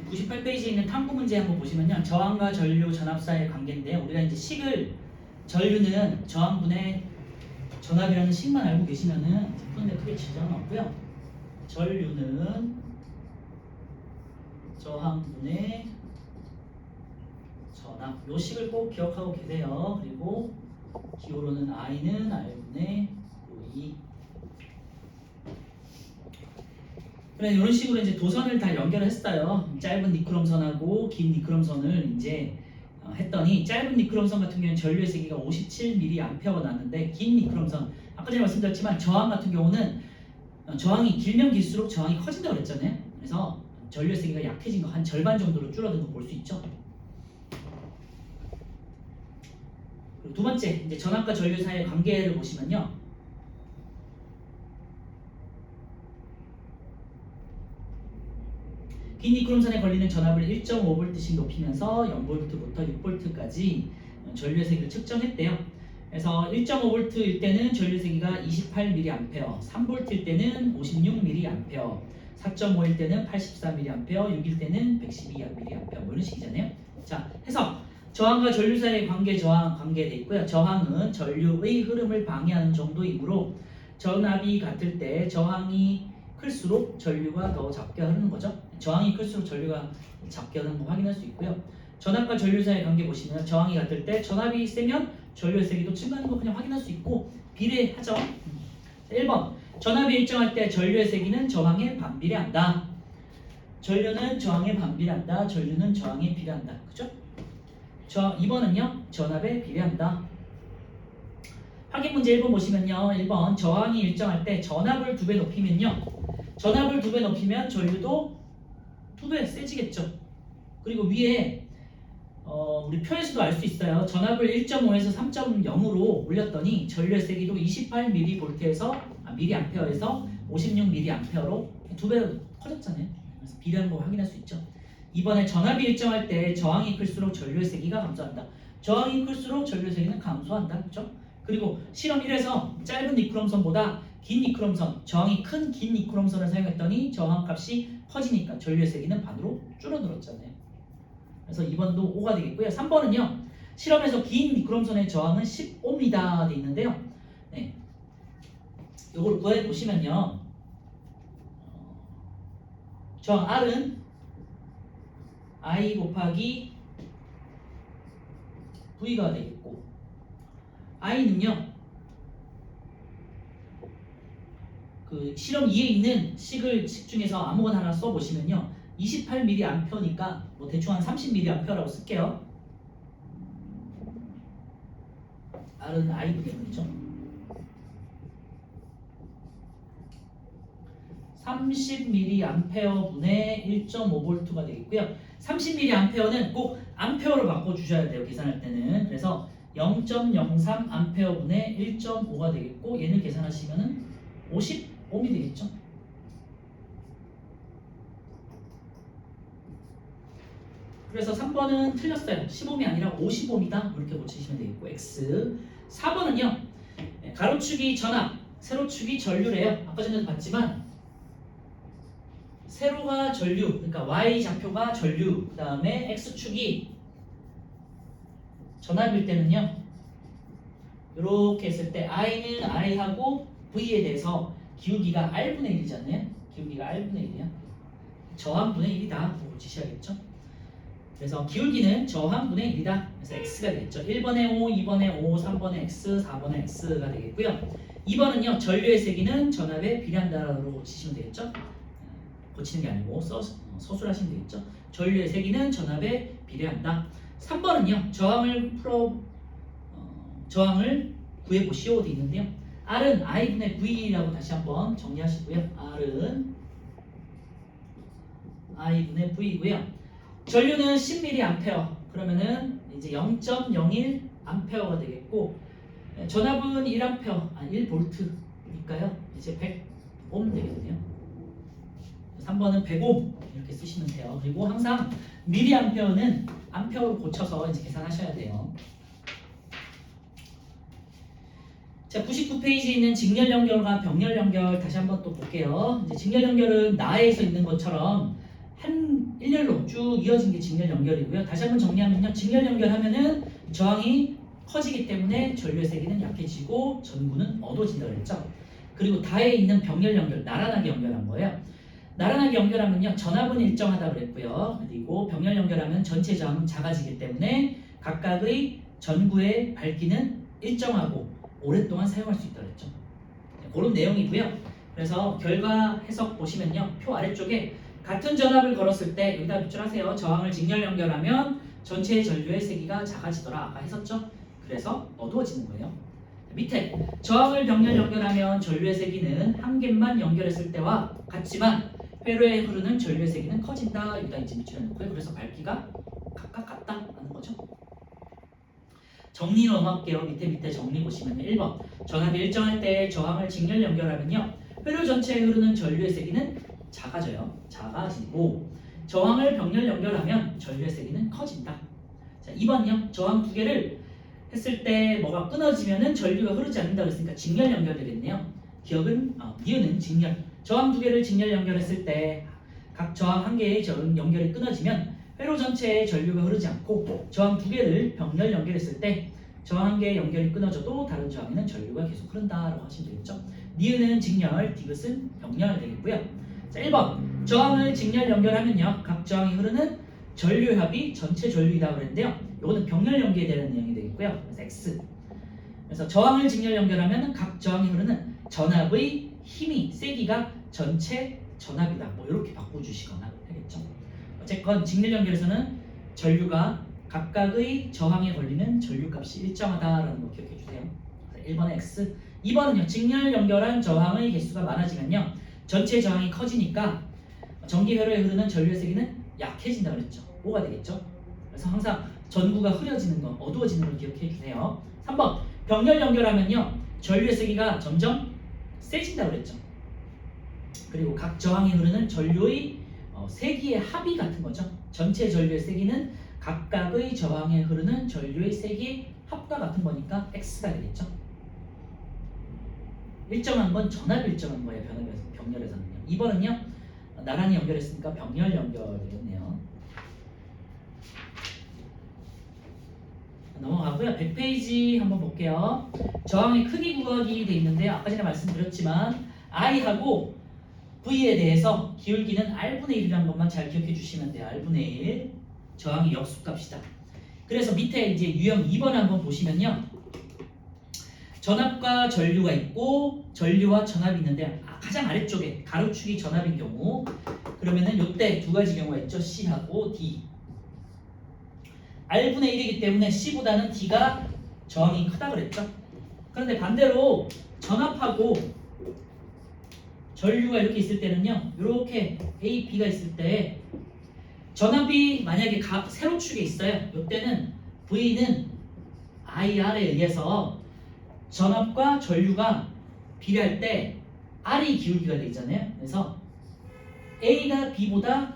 98페이지에 있는 탐구 문제 한번 보시면요. 저항과 전류, 전압 사이의 관계인데 우리가 이제 식을 전류는 저항분의 전압이라는 식만 알고 계시면은 푸는데 크게 지장은 없고요. 전류는 저항분의 전압 요 식을 꼭 기억하고 계세요. 그리고 기호로는 I는 R분의 E. 그래 이런 식으로 이제 도선을 다 연결했어요. 짧은 니크롬선하고 긴 니크롬선을 이제 했더니 짧은 니크롬선 같은 경우는 전류의 세기가 57mA가 났는데 긴 니크롬선 아까 전에 말씀드렸지만 저항 같은 경우는 저항이 길면 길수록 저항이 커진다고 그랬잖아요. 그래서 전류의 세기가 약해진 거 한 절반 정도로 줄어든 거 볼 수 있죠. 그리고 두 번째 이제 전압과 전류 사이의 관계를 보시면요. 긴 니크롬선에 걸리는 전압을 1.5V씩 높이면서 0V부터 6V까지 전류의 세기를 측정했대요. 그래서 1.5V일 때는 전류의 세기가 28mA, 3V일 때는 56mA, 4.5일 때는 84mA, 6일 때는 112mA 뭐 이런 식이잖아요. 자, 해서 저항과 전류 사이의 관계돼 있고요. 저항은 전류의 흐름을 방해하는 정도이므로 전압이 같을 때 저항이 클수록 전류가 더 작게 흐르는 거죠. 저항이 클수록 전류가 작게 흐르는 거 확인할 수 있고요. 전압과 전류 사이의 관계 보시면 저항이 같을 때 전압이 세면 전류의 세기도 증가하는 거 그냥 확인할 수 있고 비례하죠. 1번 전압이 일정할 때 전류의 세기는 저항에 반비례한다. 전류는 저항에 반비례한다. 전류는 저항에 비례한다. 그죠? 2번은요. 전압에 비례한다. 확인 문제 1번 보시면요. 1번 저항이 일정할 때 전압을 2배 높이면요. 전압을 2배 높이면 전류도 2배 세지겠죠. 그리고 위에 우리 표에서도 알 수 있어요. 전압을 1.5에서 3.0으로 올렸더니 전류의 세기도 28mV에서 mA에서 56mA로 2배 커졌잖아요. 그래서 비례하는 거 확인할 수 있죠. 이번에 전압이 일정할 때 저항이 클수록 전류의 세기가 감소한다. 저항이 클수록 전류의 세기는 감소한다. 그렇죠? 그리고 실험 1에서 짧은 니크롬선보다 긴 니크롬선, 저항이 큰 긴 니크롬선을 사용했더니 저항값이 커지니까 전류의 세기는 반으로 줄어들었잖아요. 그래서 2번도 5가 되겠고요. 3번은요. 실험에서 긴 니크롬선의 저항은 15m 돼 있는데요. 네. 이걸 구해 보시면요. 저항 R은 I 곱하기 V가 되겠고 I는요. 그 실험 2에 있는 식 중에서 아무거나 하나 써보시면요. 28mA니까 뭐 대충 한 30mA라고 쓸게요. R은 I분 때문이죠. 30mA분의 1.5V가 되겠고요. 30mA는 꼭 암페어로 바꿔주셔야 돼요. 계산할 때는. 그래서 0.03A분의 1.5가 되겠고 얘는 계산하시면은 50옴이 되겠죠. 그래서 3번은 틀렸어요. 15옴이 아니라 50옴이다. 이렇게 고치시면 되겠고 X. 4번은요. 가로축이 전압, 세로축이 전류래요. 아까 전에도 봤지만 세로가 전류, 그러니까 Y좌표가 전류, 그 다음에 X축이 전압일 때는요. 이렇게 했을 때 I는 I하고 V에 대해서 기울기가 R분의 1이잖아요. 기울기가 R분의 1이야. 저항분의 1이다. 고치셔야겠죠. 그래서 기울기는 저항분의 1이다. 그래서 X가 되겠죠. 1번에 5, 2번에 5, 3번에 X, 4번에 X가 되겠고요. 2번은요. 전류의 세기는 전압에 비례한다로 고치시면 되겠죠. 고치는 게 아니고 서술하시면 되겠죠. 전류의 세기는 전압에 비례한다. 3번은요. 저항을 구해보시오 돼 있는데요. R은 I분의 V라고 다시 한번 정리하시고요. R은 I분의 V고요. 전류는 10mA 그러면은 이제 0.01A가 되겠고 전압은 1V니까요. 이제 100옴 되겠네요. 3번은 100옴 이렇게 쓰시면 돼요. 그리고 항상 미리암페어는 암페어로 고쳐서 이제 계산하셔야 돼요. 자, 99페이지에 있는 직렬 연결과 병렬 연결 다시 한번 또 볼게요. 이제 직렬 연결은 나에서 있는 것처럼 한 일렬로 쭉 이어진 게 직렬 연결이고요. 다시 한번 정리하면요. 직렬 연결하면은 저항이 커지기 때문에 전류의 세기는 약해지고 전구는 어두워진다고 그랬죠. 그리고 다에 있는 병렬 연결, 나란하게 연결한 거예요. 나란하게 연결하면요. 전압은 일정하다 그랬고요. 그리고 병렬 연결하면 전체 저항은 작아지기 때문에 각각의 전구의 밝기는 일정하고 오랫동안 사용할 수 있다고 그랬죠. 그런 내용이고요. 그래서 결과 해석 보시면요. 표 아래쪽에 같은 전압을 걸었을 때 여기다 밑줄하세요. 저항을 직렬 연결하면 전체 전류의 세기가 작아지더라. 아까 했었죠? 그래서 어두워지는 거예요. 밑에 저항을 병렬 연결하면 전류의 세기는 한 개만 연결했을 때와 같지만 회로에 흐르는 전류의 세기는 커진다. 여기다 이제 밑줄에 놓고요. 그래서 밝기가 각각 같다라는 거죠. 정리 넘어갈게요. 밑에 정리 보시면 1번 전압이 일정할 때 저항을 직렬 연결하면요. 회로 전체에 흐르는 전류의 세기는 작아져요. 작아지고 저항을 병렬 연결하면 전류의 세기는 커진다. 자, 2번요. 저항 두 개를 했을 때 뭐가 끊어지면은 전류가 흐르지 않는다 그랬으니까 직렬 연결되겠네요. 기억은 니은은 직렬. 저항 두 개를 직렬 연결했을 때 각 저항 한 개의 연결이 끊어지면 회로 전체에 전류가 흐르지 않고 저항 두 개를 병렬 연결했을 때 저항 한 개의 연결이 끊어져도 다른 저항에는 전류가 계속 흐른다라고 하시면 되겠죠. 니은은 직렬, 디귿은 병렬 되겠고요. 자, 1번 저항을 직렬 연결하면요. 각 저항이 흐르는 전류합이 전체 전류이다 그랬는데요. 이거는 병렬 연계에 대한 내용이 되겠고요. 그래서 X. 그래서 저항을 직렬 연결하면 각 저항이 흐르는 전압의 힘이 세기가 전체 전압이다. 뭐 이렇게 바꿔주시거나 하겠죠. 어쨌건 직렬 연결에서는 전류가 각각의 저항에 걸리는 전류값이 일정하다라는 거 기억해 주세요. 1번은 X. 2번은요. 직렬 연결한 저항의 개수가 많아지면요. 전체 저항이 커지니까 전기 회로에 흐르는 전류의 세기는 약해진다 그랬죠. 뭐가 되겠죠? 그래서 항상 전구가 흐려지는 거, 어두워지는 걸 기억해 주세요. 3번 병렬 연결하면요. 전류의 세기가 점점 세진다 그랬죠. 그리고 각 저항에 흐르는 전류의 세기의 합이 같은 거죠. 전체 전류의 세기는 각각의 저항에 흐르는 전류의 세기 합과 같은 거니까 X가 되겠죠. 일정한 건 전압이 일정한 거예요. 병렬에서는요. 2번은요. 나란히 연결했으니까 병렬 연결이겠네요. 넘어가고요. 100페이지 한번 볼게요. 저항의 크기 구하기 돼 있는데요. 아까 전에 말씀드렸지만 I하고 V에 대해서 기울기는 R분의 1이라는 것만 잘 기억해 주시면 돼요. R분의 1 저항의 역수값이다. 그래서 밑에 이제 유형 2번 한번 보시면요. 전압과 전류가 있고 전류와 전압이 있는데 가장 아래쪽에 가로축이 전압인 경우 그러면은 이때 두 가지 경우가 있죠. C하고 D. R분의 1이기 때문에 C보다는 D가 저항이 크다 그랬죠. 그런데 반대로 전압하고 전류가 이렇게 있을 때는요. 이렇게 A, B가 있을 때 전압이 만약에 세로축에 있어요. 이때는 V는 IR에 의해서 전압과 전류가 비례할 때 R이 기울기가 되어 있잖아요. 그래서 A가 B보다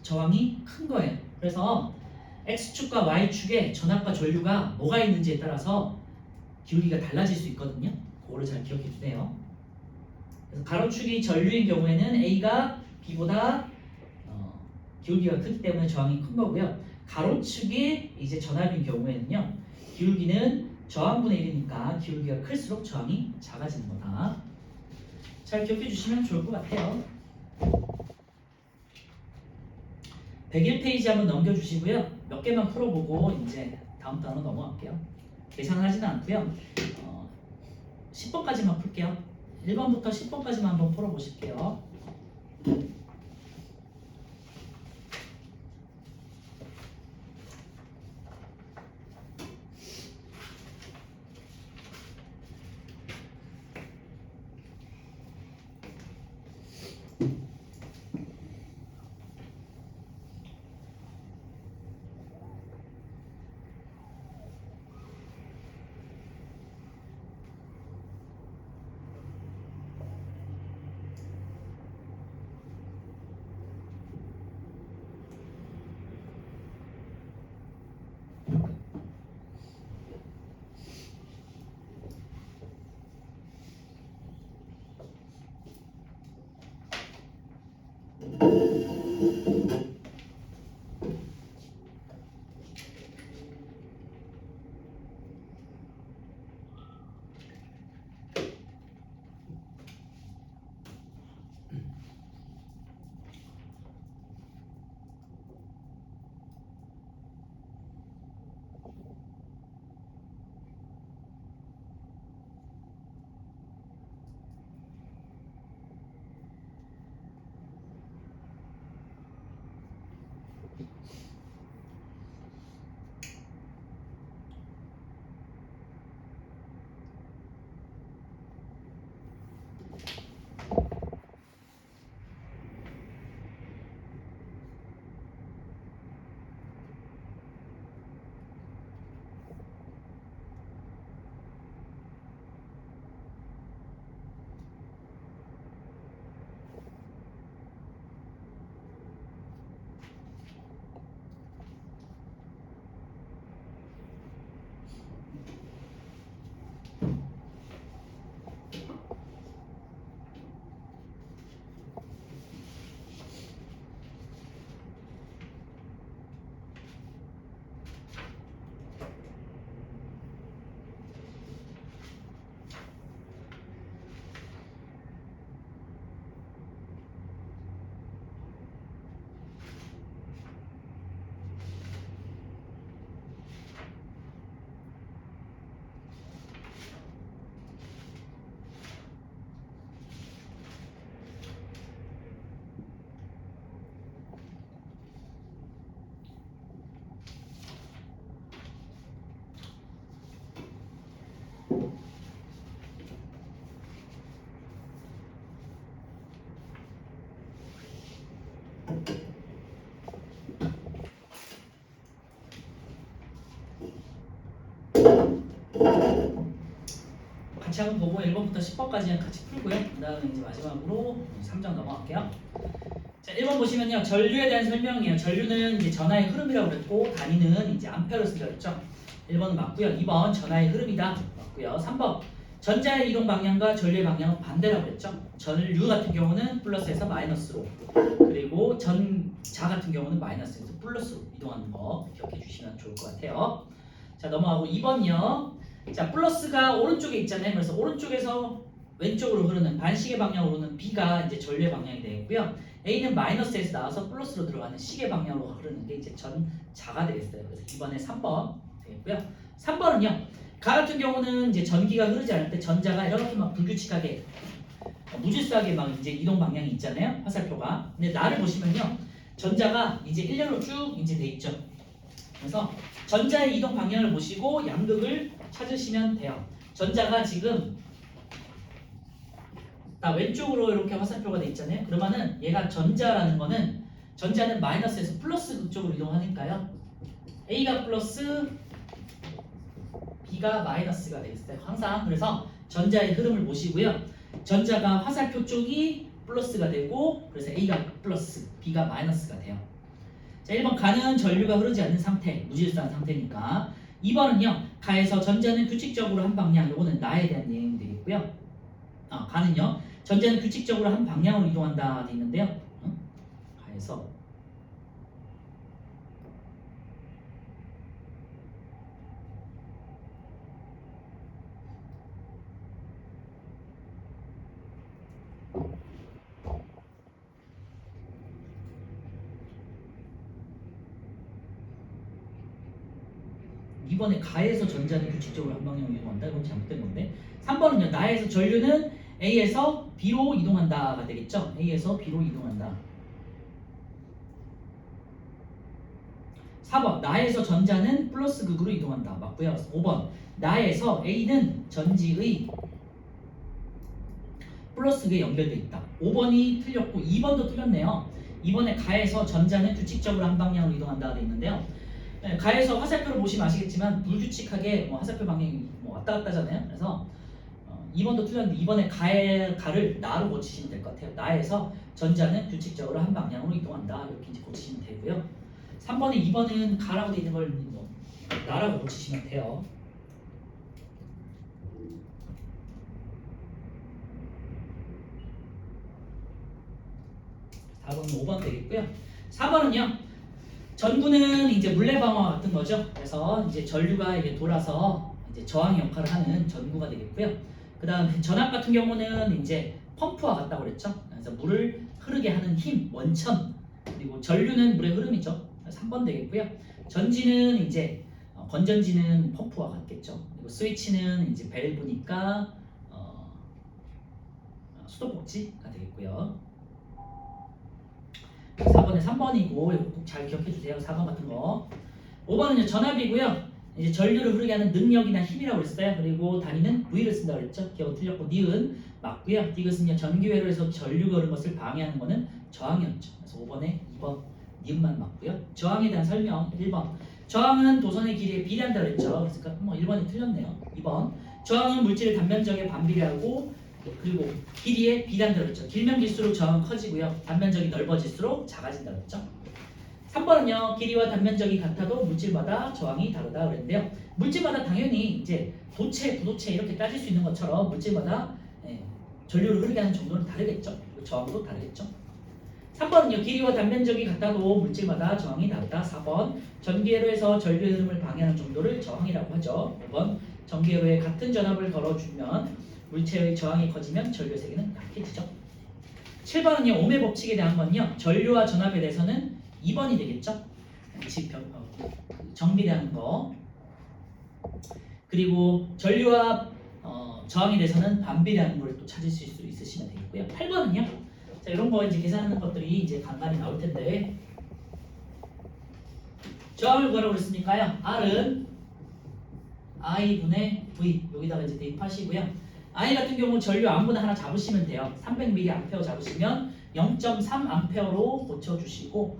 저항이 큰 거예요. 그래서 X축과 Y축에 전압과 전류가 뭐가 있는지에 따라서 기울기가 달라질 수 있거든요. 그거를 잘 기억해 주세요. 그래서 가로축이 전류인 경우에는 A가 B보다 기울기가 크기 때문에 저항이 큰 거고요. 가로축이 이제 전압인 경우에는요. 기울기는 저항분의 1이니까 기울기가 클수록 저항이 작아지는 거다. 잘 기억해 주시면 좋을 것 같아요. 101페이지 한번 넘겨주시고요. 몇 개만 풀어보고 이제 다음 단어 넘어갈게요. 계산하지는 않고요. 10번까지만 풀게요. 1번부터 10번까지만 한번 풀어보실게요. 같이 한번 보고 1번부터 10번까지 같이 풀고요. 그 다음에 이제 마지막으로 3장 넘어갈게요. 자, 1번 보시면요. 전류에 대한 설명이에요. 전류는 이제 전하의 흐름이라고 그랬고 단위는 이제 암페어로 쓰기로 했죠. 1번은 맞고요. 2번 전하의 흐름이다. 맞고요. 3번 전자의 이동 방향과 전류의 방향은 반대라고 그랬죠. 전류 같은 경우는 플러스에서 마이너스로, 그리고 전자 같은 경우는 마이너스에서 플러스로 이동하는 거 기억해 주시면 좋을 것 같아요. 자, 넘어가고 2번이요. 자, 플러스가 오른쪽에 있잖아요. 그래서 오른쪽에서 왼쪽으로 흐르는 반시계 방향으로 흐르는 B가 이제 전류의 방향이 되겠고요. A는 마이너스에서 나와서 플러스로 들어가는 시계 방향으로 흐르는 게 이제 전자가 되겠어요. 그래서 2번에 3번 되겠고요. 3번은요. 가 같은 경우는 이제 전기가 흐르지 않을 때 전자가 이렇게 막 불규칙하게 무질서하게 막 이제 이동 방향이 있잖아요. 화살표가. 근데 나를 보시면요. 전자가 이제 일렬로 쭉 이제 돼 있죠. 그래서 전자의 이동 방향을 보시고 양극을 찾으시면 돼요. 전자가 지금 다 왼쪽으로 이렇게 화살표가 돼 있잖아요. 그러면은 얘가 전자라는 거는 전자는 마이너스에서 플러스 쪽으로 이동하니까요. A가 플러스 B가 마이너스가 되겠어요. 항상. 그래서 전자의 흐름을 보시고요. 전자가 화살표 쪽이 플러스가 되고 그래서 A가 플러스 B가 마이너스가 돼요. 자, 1번 가는 전류가 흐르지 않는 상태, 무질서한 상태니까. 2번은요. 가에서 전자는 규칙적으로 한 방향, 요거는 나에 대한 내용이 되겠고요. 가는요. 전자는 규칙적으로 한 방향으로 이동한다 돼 있는데요. 가에서 2번에 가에서 전자는 규칙적으로 한 방향으로 이동한다. 이건 잘못된 건데. 3번은요. 나에서 전류는 A에서 B로 이동한다가 되겠죠. A에서 B로 이동한다. 4번 나에서 전자는 플러스 극으로 이동한다. 맞고요. 5번 나에서 A는 전지의 플러스 극에 연결되어 있다. 5번이 틀렸고 2번도 틀렸네요. 2번에 가에서 전자는 규칙적으로 한 방향으로 이동한다가 되어 있는데요. 가에서 화살표를 보시면 아시겠지만 불규칙하게 화살표 방향이 왔다 갔다 하잖아요. 그래서 2번도 틀렸는데 2번에 가를 나로 고치시면 될 것 같아요. 나에서 전자는 규칙적으로 한 방향으로 이동한다. 이렇게 이제 고치시면 되고요. 3번에 2번은 가라고 되어 있는 걸 나라고 고치시면 돼요. 4번은 5번 되겠고요. 4번은요. 전구는 이제 물레방아 같은 거죠. 그래서 이제 전류가 이게 돌아서 이제 저항 역할을 하는 전구가 되겠고요. 그 다음 전압 같은 경우는 이제 펌프와 같다고 그랬죠. 그래서 물을 흐르게 하는 힘, 원천. 그리고 전류는 물의 흐름이죠. 3번 되겠고요. 전지는 이제 건전지는 펌프와 같겠죠. 그리고 스위치는 이제 밸브니까 수도꼭지가 되겠고요. 4번에 3번이고 이거 꼭 잘 기억해 주세요. 4번 같은 거. 5번은요 전압이고요. 이제 전류를 흐르게 하는 능력이나 힘이라고 그랬어요. 그리고 단위는 V를 쓴다고 그랬죠. 기억은 틀렸고 니은 맞고요. 디귿은요 전기회로에서 전류가 흐르는 것을 방해하는 것은 저항이었죠. 그래서 5번에 2번 니은만 맞고요. 저항에 대한 설명 1번. 저항은 도선의 길이에 비례한다고 그랬죠. 그러니까 1번이 틀렸네요. 2번. 저항은 물질의 단면적에 반비례하고 그리고 길이에 비례한다고 그랬죠. 길면 길수록 저항은 커지고요. 단면적이 넓어질수록 작아진다고 그랬죠. 3번은요. 길이와 단면적이 같아도 물질마다 저항이 다르다 그랬는데요. 물질마다 당연히 이제 도체, 부도체 이렇게 따질 수 있는 것처럼 물질마다 전류를 흐르게 하는 정도는 다르겠죠. 저항도 다르겠죠. 3번은요. 길이와 단면적이 같아도 물질마다 저항이 다르다. 4번 전기회로에서 전류의 흐름을 방해하는 정도를 저항이라고 하죠. 5번 전기회로에 같은 전압을 걸어주면 물체의 저항이 커지면 전류의 세기는 약해지죠. 7번은요. ohm의 법칙에 대한 건요. 전류와 전압에 대해서는 2번이 되겠죠. 정비되는 거. 그리고 전류와 저항에 대해서는 반비례하는 걸 또 찾으실 수 있으시면 되겠고요. 8번은요. 자, 이런 거 이제 계산하는 것들이 이제 간간히 나올 텐데 저항을 구하라고 그랬으니까요. R은 I분의 V 여기다가 이제 대입하시고요. I 같은 경우 전류 아무거나 하나 잡으시면 돼요. 300mA 잡으시면 0.3A로 고쳐주시고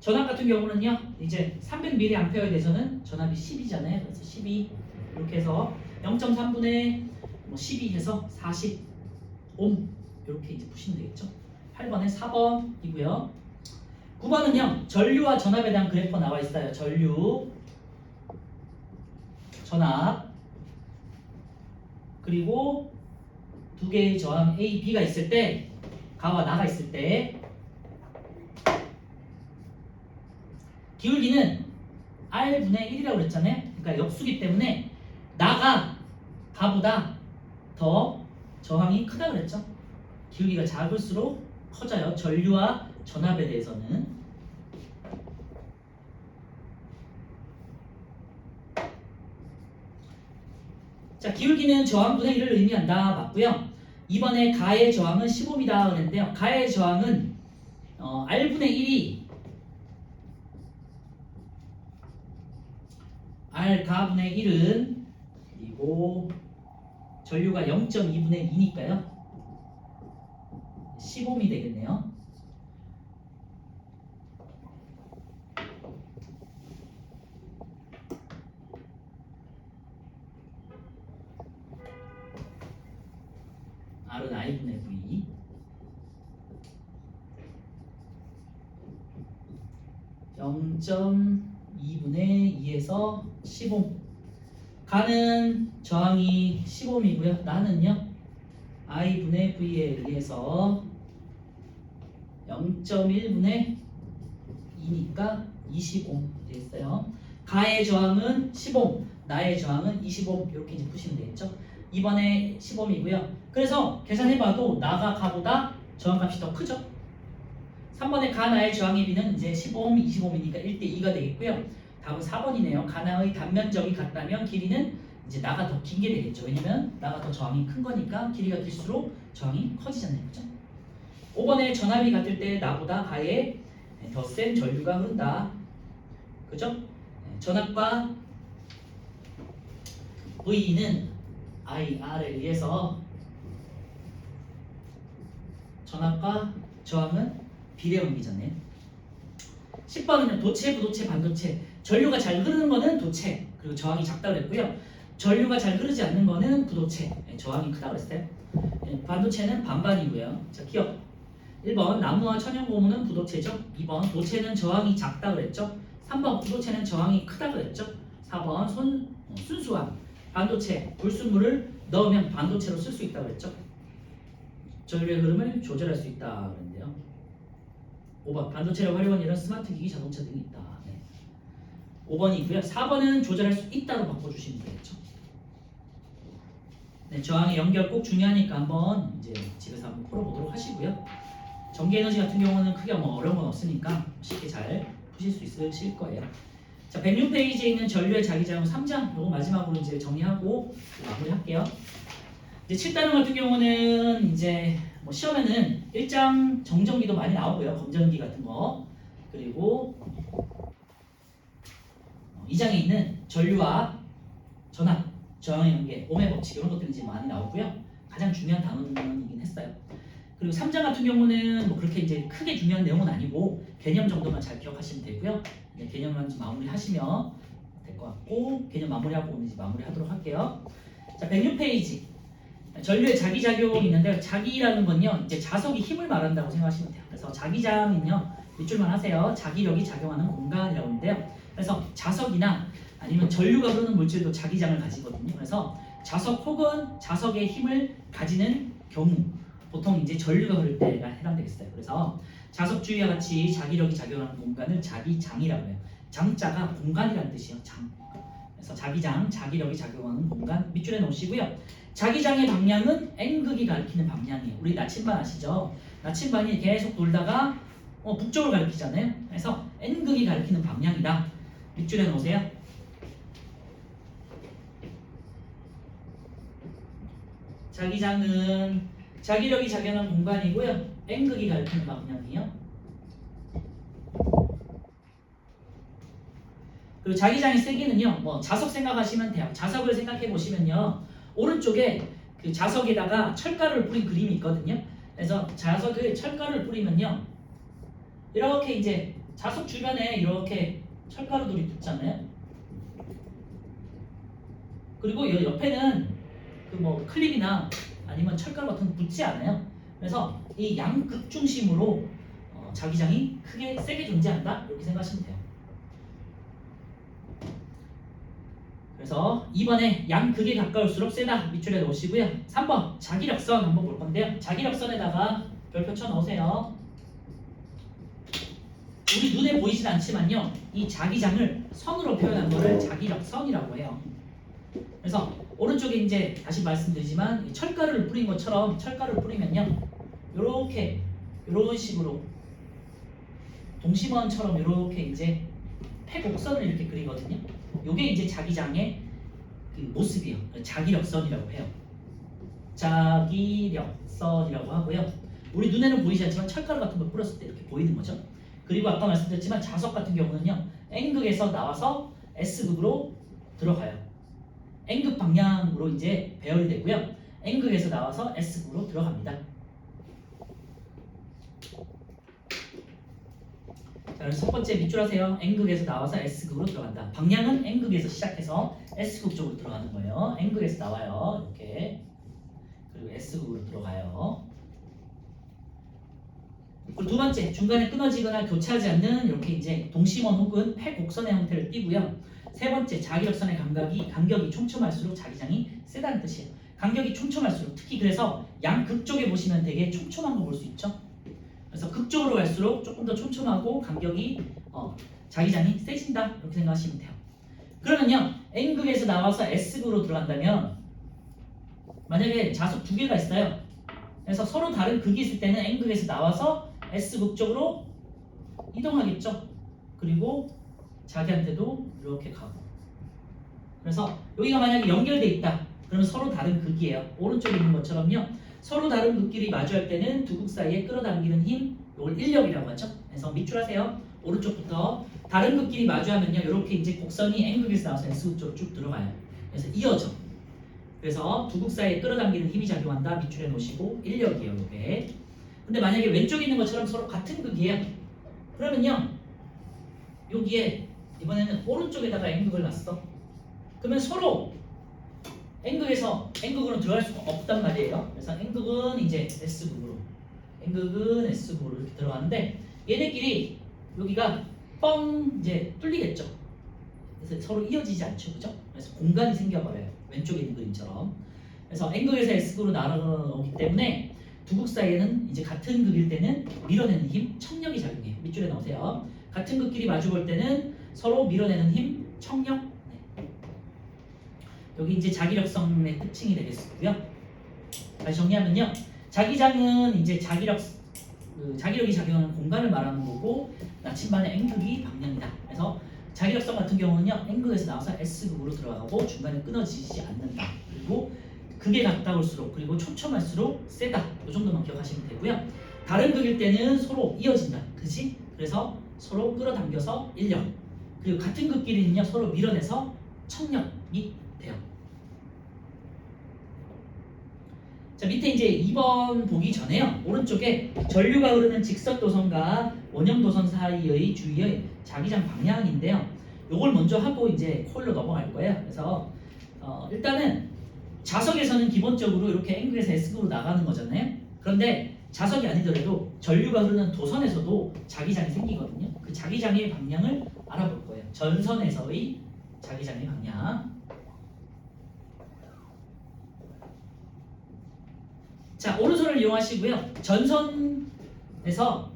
전압 같은 경우는요. 이제 300mA에 대해서는 전압이 10이잖아요. 그래서 12 이렇게 해서 0.3분의 12 해서 40옴 이렇게 이제 푸시면 되겠죠. 8번에 4번이고요. 9번은요. 전류와 전압에 대한 그래프가 나와 있어요. 전류, 전압, 그리고 두 개의 저항 A, B가 있을 때, 가와 나가 있을 때 기울기는 R분의 1이라고 그랬잖아요. 그러니까 역수기 때문에 나가 가보다 더 저항이 크다 그랬죠. 기울기가 작을수록 커져요. 전류와 전압에 대해서는. 자, 기울기는 저항분의 1을 의미한다. 맞고요. 이번에 가의 저항은 15이다 그랬는데요. 가의 저항은 R분의 1이 R 가분의 1은 그리고 전류가 0.2분의 2니까요. 15옴이 되겠네요. R은 I분의 V. (0.2분의 2에서 10옴). 가는 저항이 10옴이고요. 나는요. I분의 V에 의해서 0.1분의 2니까 20옴 되겠어요. 가의 저항은 10옴, 나의 저항은 20옴 이렇게 이제 푸시면 되겠죠. 이번에 10옴이고요. 그래서 계산해봐도 나가 가보다 저항값이 더 크죠. 3번에 가 나의 저항의 비는 이제 15옴, 25옴이니까 1대2가 되겠고요. 답은 4번이네요. 가나의 단면적이 같다면 길이는 이제 나가 더 긴 게 되겠죠. 왜냐면 나가 더 저항이 큰 거니까 길이가 길수록 저항이 커지잖아요. 그죠? 5번에 전압이 같을 때 나보다 가에 더 센 전류가 흐른다. 그죠? 전압과 V는 IR에 의해서 전압과 저항은 비례음이잖아요. 10번은요. 도체, 부도체, 반도체. 전류가 잘 흐르는 거는 도체, 그리고 저항이 작다 그랬고요. 전류가 잘 흐르지 않는 거는 부도체, 저항이 크다 그랬어요. 반도체는 반반이고요. 자, 기억. 1번 나무와 천연고무는 부도체죠. 2번 도체는 저항이 작다 그랬죠. 3번 부도체는 저항이 크다 그랬죠. 4번 순수함. 반도체 불순물을 넣으면 반도체로 쓸 수 있다 그랬죠. 전류의 흐름을 조절할 수 있다 그랬는데요. 5번 반도체를 활용한 이런 스마트 기기, 자동차 등이 있다. 네. 5번이고요. 4번은 조절할 수 있다로 바꿔주시면 되겠죠. 네, 저항의 연결 꼭 중요하니까 한번 이제 집에서 한번 풀어보도록 하시고요. 전기 에너지 같은 경우는 크게 뭐 어려운 건 없으니까 쉽게 잘 푸실 수 있으실 거예요. 자, 106페이지에 있는 전류의 자기자용 3장 요거 마지막으로 이제 정리하고 마무리할게요. 이제 7단원 같은 경우는 이제 뭐 시험에는 1장 정전기도 많이 나오고요. 검전기 같은 거. 그리고 2장에 있는 전류와 전압, 저항의 관계, 옴의 법칙 이런 것들이 이제 많이 나오고요. 가장 중요한 단원이긴 했어요. 그리고 3장 같은 경우는 뭐 그렇게 이제 크게 중요한 내용은 아니고 개념 정도만 잘 기억하시면 되고요. 네, 개념만 좀 마무리하시면 될 것 같고 개념 마무리하고 오늘 이제 마무리하도록 할게요. 자, 106페이지. 전류의 자기작용이 있는데요. 자기라는 건요, 이제 자석이 힘을 말한다고 생각하시면 돼요. 그래서 자기장은요, 밑줄만 하세요. 자기력이 작용하는 공간이라고 하는데요. 그래서 자석이나 아니면 전류가 흐르는 물질도 자기장을 가지거든요. 그래서 자석 혹은 자석의 힘을 가지는 경우, 보통 이제 전류가 흐를 때가 해당되겠어요. 그래서 자석 주위와 같이 자기력이 작용하는 공간을 자기장이라고 해요. 장자가 공간이라는 뜻이에요. 장. 그래서 자기장, 자기력이 작용하는 공간 밑줄에 놓으시고요. 자기장의 방향은 N극이 가리키는 방향이에요. 우리 나침반 아시죠? 나침반이 계속 돌다가 북쪽을 가리키잖아요. 그래서 N극이 가리키는 방향이다. 밑줄에 놓으세요. 자기장은 자기력이 작용하는 공간이고요. N극이 가리키는 방향이에요. 그리고 자기장의 세기는요. 뭐 자석 생각하시면 돼요. 자석을 생각해 보시면요. 오른쪽에 그 자석에다가 철가루를 뿌린 그림이 있거든요. 그래서 자석에 철가루를 뿌리면요. 이렇게 이제 자석 주변에 이렇게 철가루들이 붙잖아요. 그리고 여 옆에는 그 뭐 클립이나 아니면 철가루 같은 거 붙지 않아요. 그래서 이 양극 중심으로 자기장이 크게 세게 존재한다 이렇게 생각하시면 돼요. 그래서 2번에 양극에 가까울수록 세다 밑줄에 놓으시고요. 3번 자기력선 한번 볼 건데요. 자기력선에다가 별표 쳐 넣으세요. 우리 눈에 보이진 않지만요. 이 자기장을 선으로 표현한 거를 자기력선이라고 해요. 그래서 오른쪽에 이제 다시 말씀드리지만 철가루를 뿌린 것처럼 철가루를 뿌리면요. 요렇게 요런 식으로 동심원처럼 요렇게 이제 폐곡선을 이렇게 그리거든요. 요게 이제 자기장의 그 모습이에요. 자기력선이라고 해요. 자기력선이라고 하고요. 우리 눈에는 보이지 않지만 철가루 같은 걸 뿌렸을 때 이렇게 보이는 거죠. 그리고 아까 말씀드렸지만 자석 같은 경우는요. N극에서 나와서 S극으로 들어가요. N극 방향으로 이제 배열이 되고요. N극에서 나와서 S극으로 들어갑니다. 자, 그래서 첫 번째 밑줄 하세요. N극에서 나와서 S극으로 들어간다. 방향은 N극에서 시작해서 S극 쪽으로 들어가는 거예요. N극에서 나와요. 이렇게. 그리고 S극으로 들어가요. 그리고 두 번째, 중간에 끊어지거나 교차하지 않는 이렇게 이제 동심원 혹은 폐곡선의 형태를 띠고요. 세 번째, 자기력선의 간격이 촘촘할수록 자기장이 세다는 뜻이에요. 간격이 촘촘할수록 특히 그래서 양극 쪽에 보시면 되게 촘촘한 거 볼 수 있죠. 그래서 극쪽으로 갈수록 조금 더 촘촘하고 간격이 자기장이 세진다 이렇게 생각하시면 돼요. 그러면요, N극에서 나와서 S극으로 들어간다면 만약에 자석 두 개가 있어요. 그래서 서로 다른 극이 있을 때는 N극에서 나와서 S극 쪽으로 이동하겠죠. 그리고 자기한테도 이렇게 가고. 그래서 여기가 만약에 연결돼 있다. 그러면 서로 다른 극이에요. 오른쪽에 있는 것처럼요. 서로 다른 극끼리 마주할 때는 두 극 사이에 끌어당기는 힘, 이걸 인력이라고 하죠. 그래서 밑줄하세요. 오른쪽부터 다른 극끼리 마주하면요, 이렇게 이제 곡선이 N극에서 나와서 S극 쪽으로 쭉 들어가요. 그래서 이어져. 그래서 두 극 사이에 끌어당기는 힘이 작용한다. 밑줄에 놓으시고 인력이에요, 이게. 근데 만약에 왼쪽에 있는 것처럼 서로 같은 극이에요. 그러면요, 여기에 이번에는 오른쪽에다가 N극을 놨어. 그러면 서로 N극에서 N극으로 들어갈 수가 없단 말이에요. 그래서 N극은 이제 S극으로, N극은 S극으로 이렇게 들어가는데 얘네끼리 여기가 뻥 이제 뚫리겠죠. 그래서 서로 이어지지 않죠, 그죠? 그래서 공간이 생겨버려요. 왼쪽에 있는 그림처럼. 그래서 N극에서 S극으로 날아오기 때문에 두 극 사이에는 이제 같은 극일 때는 밀어내는 힘, 청력이 작용해요. 밑줄에 넣으세요. 같은 극끼리 마주 볼 때는 서로 밀어내는 힘, 청력. 여기 이제 자기력성의 특징이 되겠고요. 다시 정리하면요, 자기장은 이제 자기력이 작용하는 공간을 말하는 거고, 나침반의 N극이 방향이다. 그래서 자기력성 같은 경우는요, N극에서 나와서 S극으로 들어가고 중간에 끊어지지 않는다. 그리고 극에 가까울수록 그리고 촘촘할수록 세다. 이 정도만 기억하시면 되고요. 다른 극일 때는 서로 이어진다. 그치? 그래서 서로 끌어당겨서 인력. 그리고 같은 극끼리는요, 서로 밀어내서 청력이 돼요. 자, 밑에 이제 2번 보기 전에요. 오른쪽에 전류가 흐르는 직선 도선과 원형 도선 사이의 주위의 자기장 방향인데요. 요걸 먼저 하고 이제 코일로 넘어갈 거예요. 그래서 일단은 자석에서는 기본적으로 이렇게 N극에서 S극으로 나가는 거잖아요. 그런데 자석이 아니더라도 전류가 흐르는 도선에서도 자기장이 생기거든요. 그 자기장의 방향을 알아볼 거예요. 전선에서의 자기장의 방향. 자, 오른손을 이용하시고요. 전선에서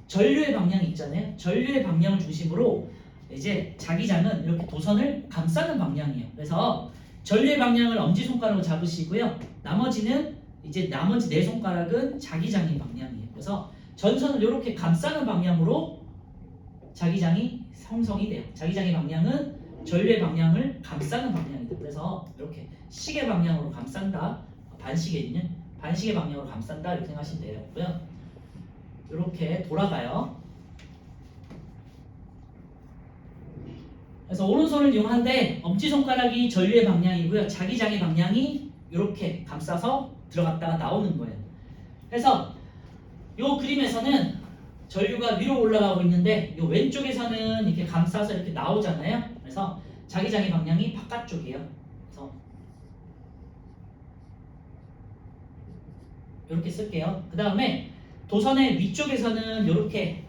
전류의 방향이 있잖아요. 전류의 방향을 중심으로 이제 자기장은 이렇게 도선을 감싸는 방향이에요. 그래서 전류의 방향을 엄지손가락으로 잡으시고요. 나머지는 이제 나머지 네 손가락은 자기장의 방향이에요. 그래서 전선을 이렇게 감싸는 방향으로 자기장이 형성이 돼요. 자기장의 방향은 전류의 방향을 감싸는 방향이다. 그래서 이렇게 시계 방향으로 감싼다. 반시계 방향으로 감싼다 이렇게 생각하시면 되고요. 이렇게 돌아가요. 그래서 오른손을 이용하는데 엄지손가락이 전류의 방향이고요. 자기장의 방향이 이렇게 감싸서 들어갔다가 나오는 거예요. 그래서 이 그림에서는 전류가 위로 올라가고 있는데 이 왼쪽에서는 이렇게 감싸서 이렇게 나오잖아요. 그래서 자기장의 방향이 바깥쪽이에요. 그래서 이렇게 쓸게요. 그 다음에 도선의 위쪽에서는 이렇게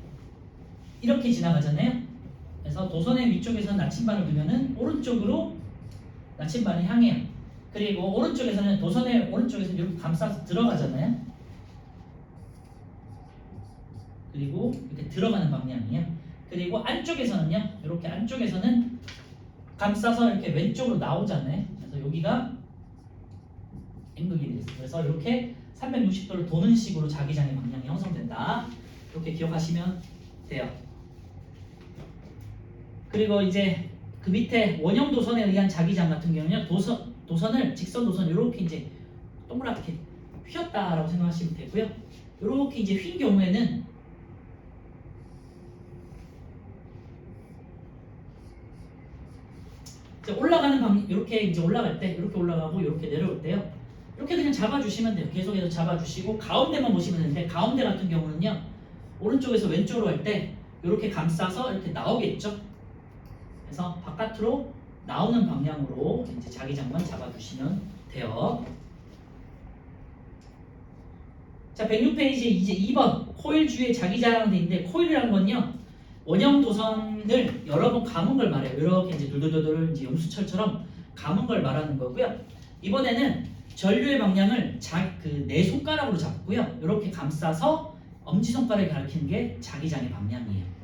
지나가잖아요. 그래서 도선의 위쪽에서는 나침반을 두면은 오른쪽으로 나침반을 향해요. 그리고 오른쪽에서는 도선의 오른쪽에서 이렇게 감싸서 들어가잖아요. 그리고 이렇게 들어가는 방향이에요. 그리고 안쪽에서는요, 이렇게 안쪽에서는 감싸서 이렇게 왼쪽으로 나오잖아요. 그래서 여기가 N극이 됐어요. 그래서 이렇게 360도를 도는 식으로 자기장의 방향이 형성된다. 이렇게 기억하시면 돼요. 그리고 이제 그 밑에 원형 도선에 의한 자기장 같은 경우는요, 도선을 직선 도선 이렇게 이제 동그랗게 휘었다라고 생각하시면 되고요. 이렇게 이제 휜 경우에는 이제 올라가는 방향 이렇게 이제 올라갈 때 이렇게 올라가고 이렇게 내려올 때요. 이렇게 그냥 잡아주시면 돼요. 계속해서 잡아주시고 가운데만 보시면 되는데 가운데 같은 경우는요, 오른쪽에서 왼쪽으로 할 때 이렇게 감싸서 이렇게 나오겠죠. 그래서 바깥으로 나오는 방향으로 이제 자기장만 잡아주시면 돼요. 자, 106페이지 이제 2번 코일 주위에 자기장이 있는데 코일이라는 건요, 원형 도선을 여러 번 감은 걸 말해요. 이렇게 이제 돌돌돌돌 이제 염수철처럼 감은 걸 말하는 거고요. 이번에는 전류의 방향을 네 손가락으로 잡고요. 이렇게 감싸서 엄지손가락을 가리키는 게 자기장의 방향이에요.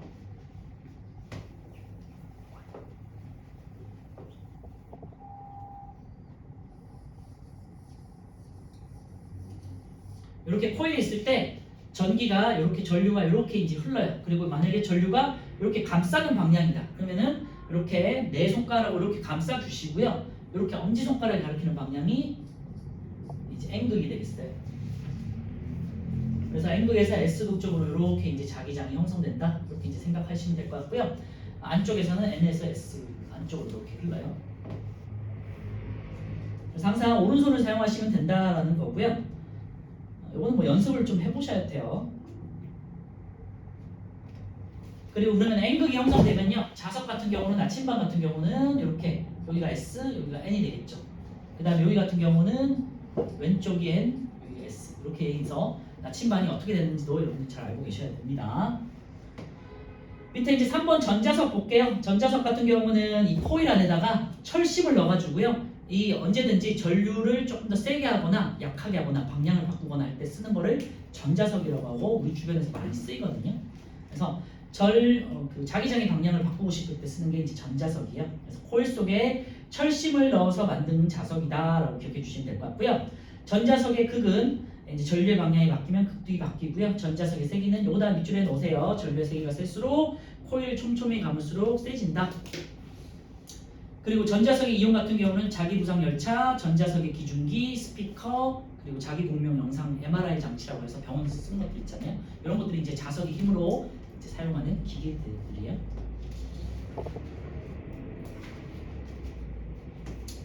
이렇게 코일이 있을 때 전기가 이렇게 전류가 이렇게 이제 흘러요. 그리고 만약에 전류가 이렇게 감싸는 방향이다. 그러면은 이렇게 네 손가락으로 이렇게 감싸 주시고요. 이렇게 엄지 손가락을 가리키는 방향이 이제 N극이 되겠어요. 그래서 N극에서 S극 쪽으로 이렇게 이제 자기장이 형성된다. 이렇게 이제 생각하시면 될 것 같고요. 안쪽에서는 N에서 S 안쪽으로 이렇게 흘러요. 그래서 항상 오른손을 사용하시면 된다라는 거고요. 이거는 뭐 연습을 좀 해보셔야 돼요. 그리고 그러면 N극이 형성되면요, 자석 같은 경우는 나침반 같은 경우는 이렇게 여기가 S, 여기가 N이 되겠죠. 그 다음에 여기 같은 경우는 왼쪽이 N, 여기가 S 이렇게 해서 나침반이 어떻게 되는지도 여러분들 잘 알고 계셔야 됩니다. 밑에 이제 3번 전자석 볼게요. 전자석 같은 경우는 이 코일 안에다가 철심을 넣어가지고요, 이 언제든지 전류를 조금 더 세게 하거나 약하게 하거나 방향을 바꾸거나 할 때 쓰는 거를 전자석이라고 하고 우리 주변에서 많이 쓰이거든요. 그래서 그 자기장의 방향을 바꾸고 싶을 때 쓰는 게 이제 전자석이에요. 그래서 코일 속에 철심을 넣어서 만든 자석이다라고 기억해 주시면 될 것 같고요. 전자석의 극은 이제 전류의 방향이 바뀌면 극도 바뀌고요. 전자석의 세기는 요거다 밑줄에 놓으세요. 전류의 세기가 셀수록 코일 촘촘히 감을수록 세진다. 그리고 전자석의 이용 같은 경우는 자기 부상 열차, 전자석의 기중기, 스피커, 그리고 자기 공명 영상 MRI 장치라고 해서 병원에서 쓰는 것들 있잖아요. 이런 것들이 이제 자석의 힘으로 이제 사용하는 기계들이에요.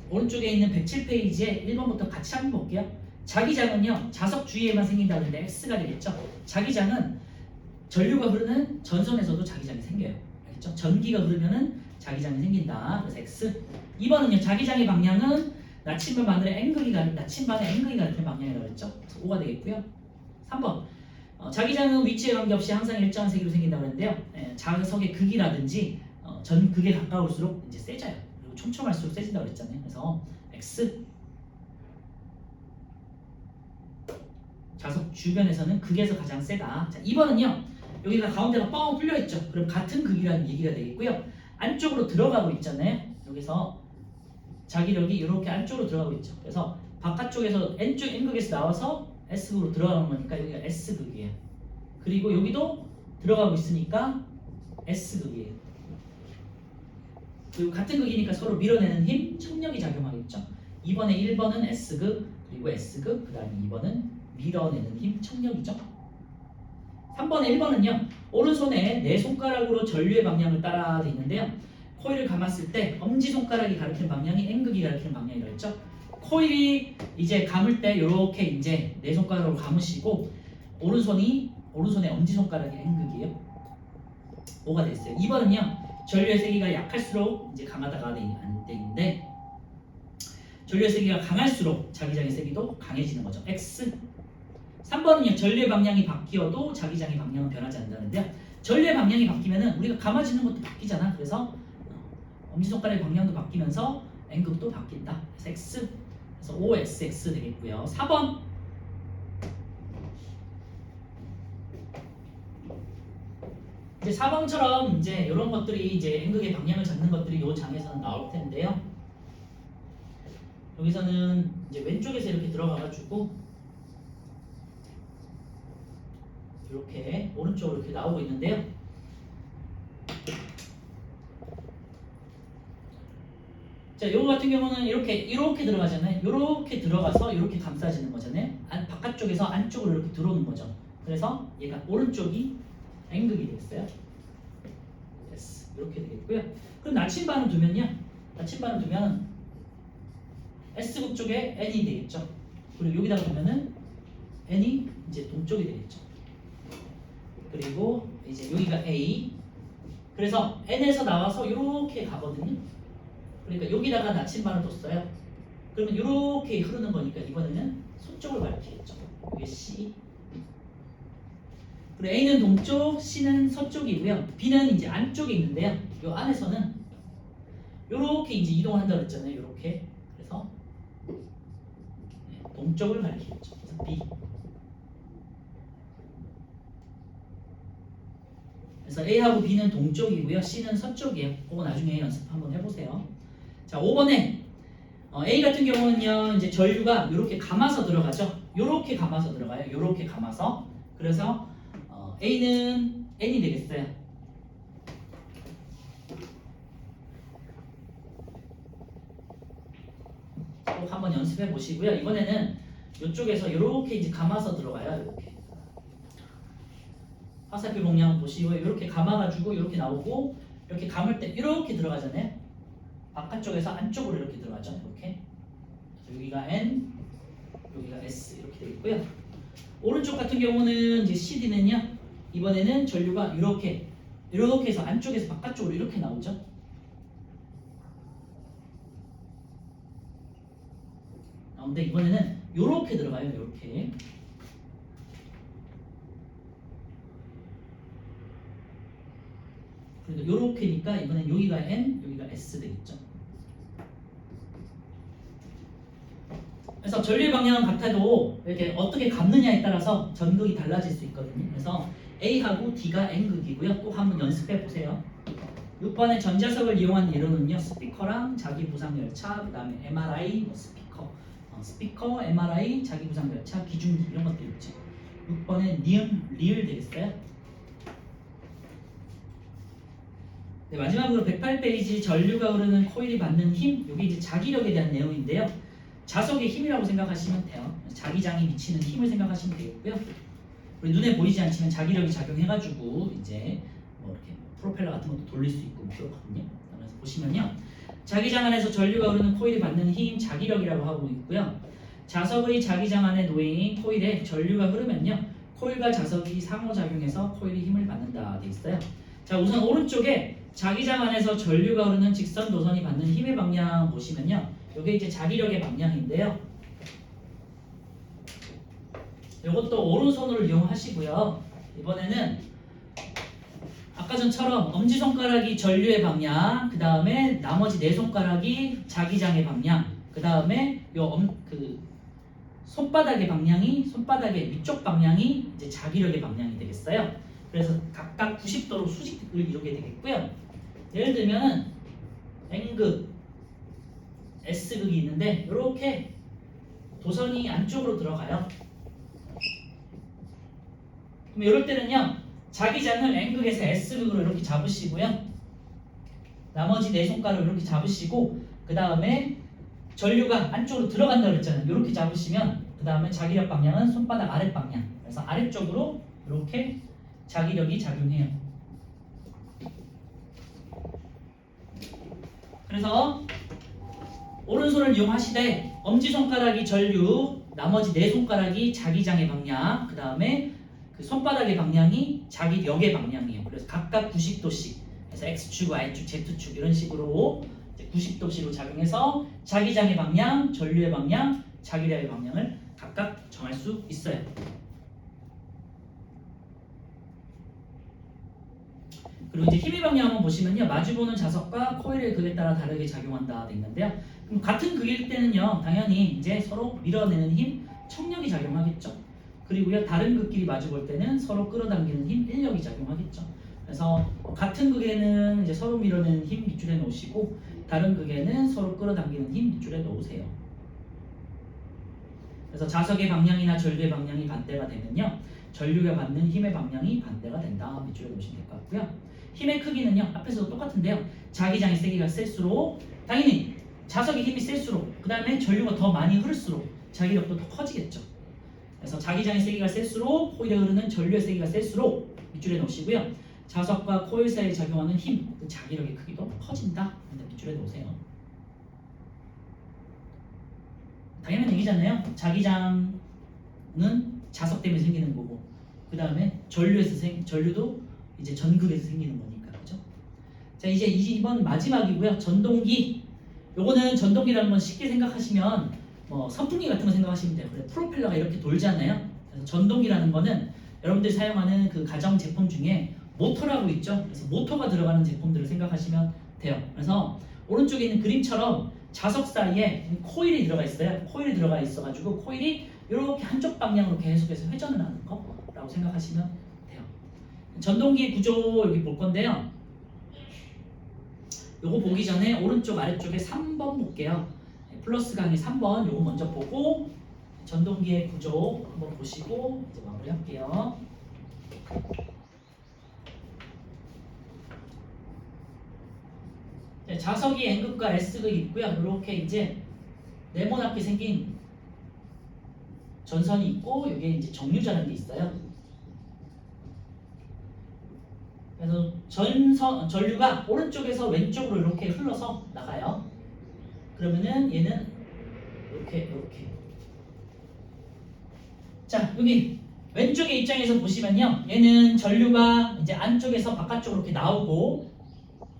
오른쪽에 있는 107페이지에 1번부터 같이 한번 볼게요. 자기장은요, 자석 주위에만 생긴다고 했는데 X가 되겠죠. 자기장은 전류가 흐르는 전선에서도 자기장이 생겨요. 알겠죠? 전기가 흐르면은 자기장이 생긴다. 그래서 X. 2번은요, 자기장의 방향은 나침반의 N극이 가리키는 방향이라고 했죠. 그래서 O가 되겠고요. 3번. 자기장은 위치에 관계없이 항상 일정한 세기로 생긴다고 했는데요. 자석의 극이라든지 전극에 가까울수록 이제 세져요. 그리고 촘촘할수록 세진다고 그랬잖아요. 그래서 X. 자석 주변에서는 극에서 가장 세다. 자, 2번은요. 여기가 가운데가 뻥 뚫려 있죠. 그럼 같은 극이라는 얘기가 되겠고요. 안쪽으로 들어가고 있잖아요. 여기서 자기력이 이렇게 안쪽으로 들어가고 있죠. 그래서 바깥쪽에서 N극에서 나와서 S극으로 들어가는 거니까 여기가 S극이에요. 그리고 여기도 들어가고 있으니까 S극이에요. 그리고 같은 극이니까 서로 밀어내는 힘, 청력이 작용하겠죠. 이번에 1번은 S극, 그리고 S극, 그 다음에 2번은 밀어내는 힘, 청력이죠. 3번에 1번은요, 오른손에 네 손가락으로 전류의 방향을 따라 돼 있는데요. 코일을 감았을 때 엄지손가락이 가리키는 방향이 N극이 가리키는 방향이라고 했죠. 코일이 이제 감을 때 이렇게 이제 네 손가락으로 감으시고 오른손의 엄지손가락이 N극이에요. O가 됐어요. 2번은요, 전류의 세기가 약할수록 이제 강하다가 안 되는데 전류의 세기가 강할수록 자기장의 세기도 강해지는 거죠. X. 3번은요. 전류의 방향이 바뀌어도 자기장의 방향은 변하지 않는다는데요. 전류의 방향이 바뀌면은 우리가 감아지는 것도 바뀌잖아. 그래서 엄지손가락의 방향도 바뀌면서 N극도 바뀐다. 그래서 X, 그래서 OXX 되겠고요. 4번. 이제 4번처럼 이제 이런 것들이 이제 N극의 방향을 잡는 것들이 이 장에서는 나올 텐데요. 여기서는 이제 왼쪽에서 이렇게 들어가가지고 이렇게 오른쪽으로 이렇게 나오고 있는데요. 자, 요거 같은 경우는 이렇게 들어가잖아요. 이렇게 들어가서 이렇게 감싸지는 거잖아요. 바깥쪽에서 안쪽으로 이렇게 들어오는 거죠. 그래서 얘가 오른쪽이 N극이 되겠어요. S 이렇게 되겠고요. 그럼 나침반을 두면요. 나침반을 두면 S극 쪽에 N이 되겠죠. 그리고 여기다가 두면은 N이 이제 동쪽이 되겠죠. 그리고 이제 여기가 A. 그래서 N에서 나와서 이렇게 가거든요. 그러니까 여기다가 나침반을 뒀어요. 그러면 이렇게 흐르는 거니까 이번에는 서쪽을 밝히겠죠. 이게 C. 그리고 A는 동쪽, C는 서쪽이고요. B는 이제 안쪽에 있는데요. 이 안에서는 이렇게 이제 이동한다고 했잖아요. 이렇게. 그래서 동쪽을 가리키겠죠. 그래서 B. 그래서 A하고 B는 동쪽이고요. C는 서쪽이에요. 그거 나중에 연습 한번 해보세요. 자, 5번에 A 같은 경우는요. 이제 전류가 이렇게 감아서 들어가죠. 이렇게 감아서 들어가요. 이렇게 감아서. 그래서 A는 N이 되겠어요. 꼭 한번 연습해 보시고요. 이번에는 이쪽에서 이렇게 이제 감아서 들어가요. 이렇게. 화살표 방향 보시고 이렇게 감아가지고 이렇게 나오고 이렇게 감을 때 이렇게 들어가잖아요. 바깥쪽에서 안쪽으로 이렇게 들어가죠. 이렇게. 여기가 N, 여기가 S 이렇게 되겠고요. 오른쪽 같은 경우는 이제 CD는요. 이번에는 전류가 이렇게 해서 안쪽에서 바깥쪽으로 이렇게 나오죠. 근데 이번에는 이렇게 들어가요. 이렇게. 그러니까 이렇게니까 이번엔 여기가 N, 여기가 S 되겠죠. 그래서 전류의 방향은 같아도 이렇게 어떻게 감느냐에 따라서 전극이 달라질 수 있거든요. 그래서 A하고 D가 N극이고요. 꼭 한번 연습해 보세요. 6번에 전자석을 이용한 예로는요. 스피커랑 자기부상열차, 그 다음에 MRI, 스피커, MRI, 자기부상열차, 기중기 이런 것들 있죠. 6번에 리을 되겠어요? 네, 마지막으로 108페이지 전류가 흐르는 코일이 받는 힘, 여기 이제 자기력에 대한 내용인데요. 자석의 힘이라고 생각하시면 돼요. 자기장이 미치는 힘을 생각하시면 되겠고요. 우리 눈에 보이지 않지만 자기력이 작용해가지고 이제 뭐 이렇게 프로펠러 같은 것도 돌릴 수 있고 그렇거든요. 그래서 보시면요, 자기장 안에서 전류가 흐르는 코일이 받는 힘, 자기력이라고 하고 있고요. 자석의 자기장 안에 놓인 코일에 전류가 흐르면요, 코일과 자석이 상호작용해서 코일이 힘을 받는다 돼 있어요. 자, 우선 오른쪽에 자기장 안에서 전류가 흐르는 직선 도선이 받는 힘의 방향 보시면요, 이게 이제 자기력의 방향인데요. 이것도 오른손으로 이용하시고요. 이번에는 아까 전처럼 엄지손가락이 전류의 방향, 그 다음에 나머지 네 손가락이 자기장의 방향, 그 다음에 손바닥의 방향이, 손바닥의 위쪽 방향이 이제 자기력의 방향이 되겠어요. 그래서 각각 90도로 수직을 이루게 되겠고요. 예를 들면 N극, S극이 있는데 이렇게 도선이 안쪽으로 들어가요. 그럼 이럴 때는요, 자기장을 N극에서 S극으로 이렇게 잡으시고요. 나머지 네 손가락을 이렇게 잡으시고, 그 다음에 전류가 안쪽으로 들어간다고 그랬잖아요. 이렇게 잡으시면 그 다음에 자기력 방향은 손바닥 아랫 방향. 그래서 아래쪽으로 이렇게 자기력이 작용해요. 그래서 오른손을 이용하시되 엄지손가락이 전류, 나머지 네 손가락이 자기장의 방향, 그 다음에 그 손바닥의 방향이 자기력의 방향이에요. 그래서 각각 90도씩, 그래서 X축, Y축, Z축 이런 식으로 90도씩으로 작용해서 자기장의 방향, 전류의 방향, 자기력의 방향을 각각 정할 수 있어요. 그리고 이제 힘의 방향 한번 보시면요. 마주보는 자석과 코일의 극에 따라 다르게 작용한다 돼 있는데요. 그럼 같은 극일 때는요. 당연히 이제 서로 밀어내는 힘, 척력이 작용하겠죠. 그리고요. 다른 극끼리 마주 볼 때는 서로 끌어당기는 힘, 인력이 작용하겠죠. 그래서 같은 극에는 이제 서로 밀어내는 힘 밑줄에 놓으시고 다른 극에는 서로 끌어당기는 힘 밑줄에 놓으세요. 그래서 자석의 방향이나 전류의 방향이 반대가 되면요. 전류가 받는 힘의 방향이 반대가 된다. 밑줄에 놓으시면 될 것 같고요. 힘의 크기는요. 앞에서도 똑같은데요. 자기장의 세기가 셀수록 당연히 자석의 힘이 셀수록 그 다음에 전류가 더 많이 흐를수록 자기력도 더 커지겠죠. 그래서 자기장의 세기가 셀수록 코일에 흐르는 전류의 세기가 셀수록 밑줄에 놓으시고요. 자석과 코일 사이에 작용하는 힘, 그 자기력의 크기도 커진다. 밑줄에 놓으세요. 당연한 얘기잖아요. 자기장은 자석 때문에 생기는 거고, 그 다음에 전류도 이제 전극에서 생기는 거니까, 그죠? 자, 이제 2번 마지막이고요. 전동기. 요거는 전동기라는 건 쉽게 생각하시면 뭐 선풍기 같은 거 생각하시면 돼요. 그래, 프로펠러가 이렇게 돌잖아요. 그래서 전동기라는 거는 여러분들이 사용하는 그 가정 제품 중에 모터라고 있죠. 그래서 모터가 들어가는 제품들을 생각하시면 돼요. 그래서 오른쪽에 있는 그림처럼 자석 사이에 코일이 들어가 있어요. 코일이 들어가 있어가지고 코일이 이렇게 한쪽 방향으로 계속해서 회전을 하는 거라고 생각하시면 돼요. 전동기의 구조 여기 볼 건데요. 요거 보기 전에 오른쪽 아래쪽에 3번 볼게요. 플러스 강의 3번 요거 먼저 보고 전동기의 구조 한번 보시고 이제 마무리할게요. 자석이 N극과 S극이 있고요. 이렇게 이제 네모나게 생긴 전선이 있고 여기에 이제 정류자라는 게 있어요. 그래서 전류가 오른쪽에서 왼쪽으로 이렇게 흘러서 나가요. 그러면은 얘는 이렇게. 자, 여기 왼쪽의 입장에서 보시면요. 얘는 전류가 이제 안쪽에서 바깥쪽으로 이렇게 나오고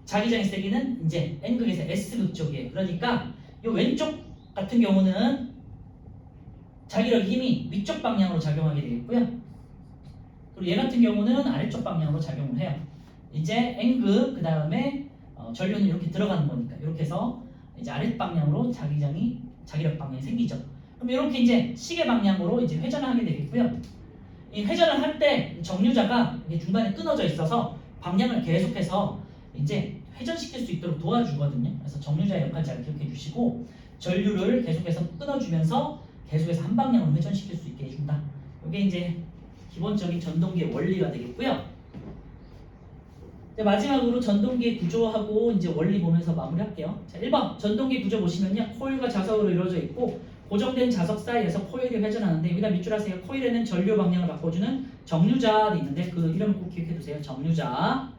자기장의 세기는 이제 N극에서 S극 쪽이에요. 그러니까 이 왼쪽 같은 경우는 자기력 힘이 위쪽 방향으로 작용하게 되겠고요. 그리고 얘 같은 경우는 아래쪽 방향으로 작용을 해요. 이제 N극 그 다음에 전류는 이렇게 들어가는 거니까 이렇게 해서 이제 아래 방향으로 자기력 방향이 생기죠. 그럼 이렇게 이제 시계 방향으로 이제 회전을 하게 되겠고요. 이 회전을 할 때 정류자가 중간에 끊어져 있어서 방향을 계속해서 이제 회전시킬 수 있도록 도와주거든요. 그래서 정류자의 역할을 잘 기억해 주시고 전류를 계속해서 끊어주면서 계속해서 한 방향으로 회전시킬 수 있게 해준다. 이게 이제 기본적인 전동기의 원리가 되겠고요. 마지막으로 전동기의 구조하고 이제 원리 보면서 마무리할게요. 자, 1번 전동기 구조 보시면요. 코일과 자석으로 이루어져 있고 고정된 자석 사이에서 코일이 회전하는데 여기다 밑줄 하세요. 코일에는 전류 방향을 바꿔주는 정류자가 있는데 그 이름을 꼭 기억해 두세요. 정류자.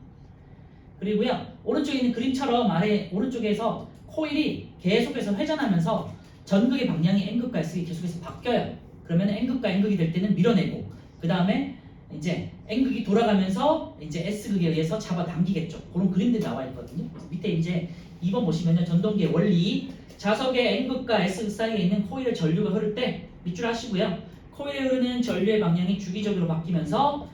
그리고요. 오른쪽에 있는 그림처럼 아래 오른쪽에서 코일이 계속해서 회전하면서 전극의 방향이 N극과 S극이 계속해서 바뀌어요. 그러면 N극과 N극이 될 때는 밀어내고 그 다음에 이제 N극이 돌아가면서 이제 S극에 의해서 잡아당기겠죠. 그런 그림들이 나와 있거든요. 밑에 이제 2번 보시면요. 전동기의 원리. 자석의 N극과 S극 사이에 있는 코일의 전류가 흐를 때 밑줄 하시고요. 코일에 흐르는 전류의 방향이 주기적으로 바뀌면서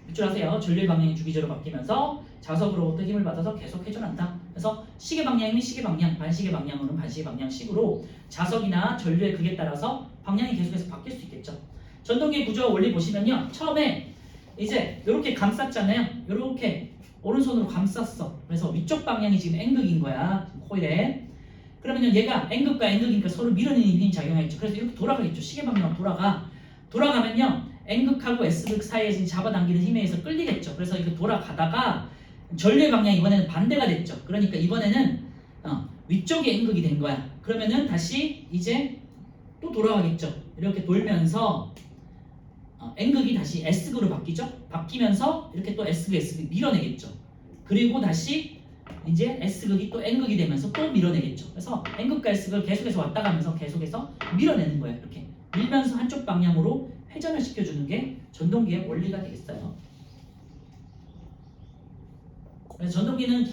밑줄 하세요. 전류의 방향이 주기적으로 바뀌면서 자석으로부터 힘을 받아서 계속 회전한다. 그래서 시계 방향이면 시계 방향, 반시계 방향으로는 반시계 방향식으로 자석이나 전류의 극에 따라서 방향이 계속해서 바뀔 수 있겠죠. 전동기 구조와 원리 보시면요. 처음에 이제 이렇게 감쌌잖아요. 이렇게 오른손으로 감쌌어. 그래서 위쪽 방향이 지금 N극인 거야. 코일에. 그러면 얘가 N극과 N극이니까 서로 밀어내는 힘이 작용하겠죠. 그래서 이렇게 돌아가겠죠. 시계 방향으로 돌아가면요. N극하고 S극 사이에서 잡아당기는 힘에 의해서 끌리겠죠. 그래서 이렇게 돌아가다가 전류의 방향이 이번에는 반대가 됐죠. 그러니까 이번에는 위쪽이 N극이 된 거야. 그러면은 다시 이제 또 돌아가겠죠. 이렇게 돌면서 N극이 다시 S극으로 바뀌죠. 바뀌면서 이렇게 또 S극이 밀어내겠죠. 그리고 다시 이제 S극이 또 N극이 되면서 또 밀어내겠죠. 그래서 N극과 S극을 계속해서 왔다 가면서 계속해서 밀어내는 거예요. 이렇게 밀면서 한쪽 방향으로 회전을 시켜주는 게 전동기의 원리가 되겠어요. 그래서 전동기는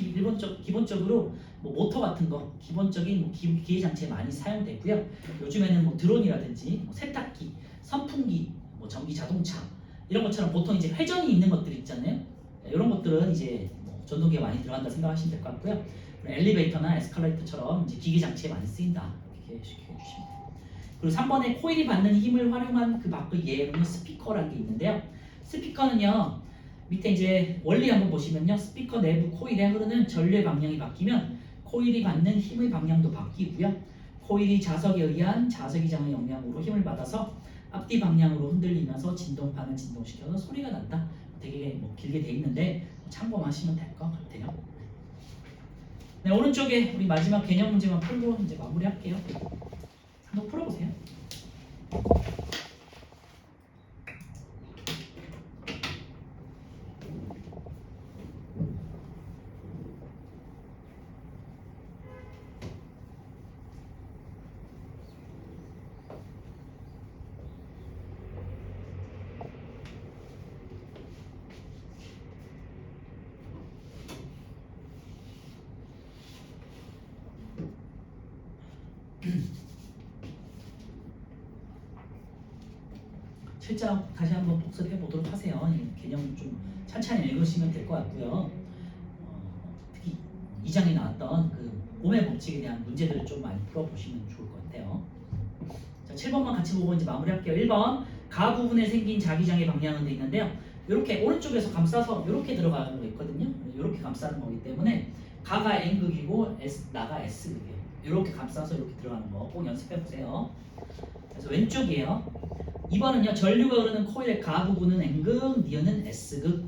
기본적으로 뭐 모터 같은 거 기본적인 뭐 기계 장치에 많이 사용되고요. 요즘에는 뭐 드론이라든지 뭐 세탁기, 선풍기, 뭐 전기 자동차 이런 것처럼 보통 이제 회전이 있는 것들 있잖아요. 이런 것들은 이제 뭐 전동기가 많이 들어간다 생각하시면 될 것 같고요. 엘리베이터나 에스컬레이터처럼 이제 기계 장치에 많이 쓰인다 이렇게 쉽게 해주시면 돼요. 그리고 3번에 코일이 받는 힘을 활용한 그 바퀴 예로는 스피커라는 게 있는데요. 스피커는요 밑에 이제 원리 한번 보시면요 스피커 내부 코일에 흐르는 전류의 방향이 바뀌면 코일이 받는 힘의 방향도 바뀌고요. 코일이 자석에 의한 자석이장의 영향으로 힘을 받아서 앞뒤 방향으로 흔들리면서 진동판을 진동시켜서 소리가 난다. 되게 뭐 길게 돼 있는데 참고하시면 될 것 같아요. 네, 오른쪽에 우리 마지막 개념 문제만 풀고 이제 마무리할게요. 한번 풀어보세요. 실장 다시 한번 복습해 보도록 하세요. 개념 좀 찬찬히 읽으시면 될 것 같고요. 특히 2장에 나왔던 그 오의 법칙에 대한 문제들을 좀 많이 풀어보시면 좋을 것 같아요. 자, 7번만 같이 보고 이제 마무리할게요. 1번 가 부분에 생긴 자기장의 방향은 돼 있는데요. 이렇게 오른쪽에서 감싸서 이렇게 들어가는 거 있거든요. 이렇게 감싸는 거기 때문에 가가 N극이고 나가 S극이에요. 이렇게 감싸서 이렇게 들어가는 거 꼭 연습해 보세요. 그래서 왼쪽이에요. 2번은요 전류가 흐르는 코일의 가 부분은 N극, 니은은 S극.